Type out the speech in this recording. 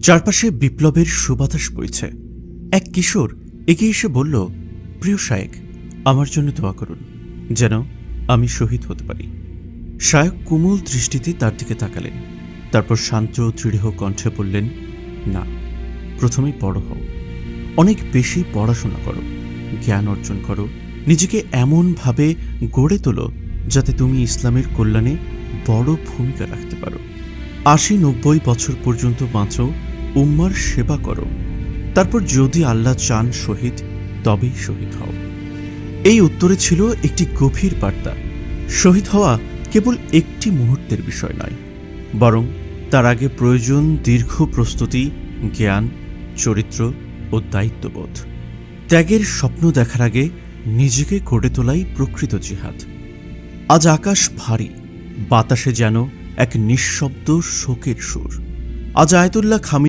চারপাশে বিপ্লবের সুবাতাস বইছে। এক কিশোর এগিয়ে এসে বলল, প্রিয় শায়েক, আমার জন্য দোয়া করুন যেন আমি শহীদ হতে পারি। শায়েক কোমল দৃষ্টিতে তার দিকে তাকালেন, তারপর শান্ত দৃঢ় কণ্ঠে বললেন, না, প্রথমেই বড় হও, অনেক বেশি পড়াশোনা করো, জ্ঞান অর্জন করো, নিজেকে এমনভাবে গড়ে তোলো যাতে তুমি ইসলামের কল্যাণে বড় ভূমিকা রাখতে পারো। ৮০-৯০ বছর পর্যন্ত বাঁচো, উম্মার সেবা করো, তারপর যদি আল্লাহ চান শহীদ, তবেই শহীদ হও। এই উত্তরে ছিল একটি গভীর বার্তা। শহীদ হওয়া কেবল একটি মুহূর্তের বিষয় নয়, বরং তার আগে প্রয়োজন দীর্ঘ প্রস্তুতি, জ্ঞান, চরিত্র ও দায়িত্ববোধ। ত্যাগের স্বপ্ন দেখার আগে নিজেকে গড়ে তোলাই প্রকৃত জিহাদ। আজ আকাশ ভারী, বাতাসে যেন এক নিঃশব্দ শোকের সুর। আজ আয়াতুল্লাহ খামি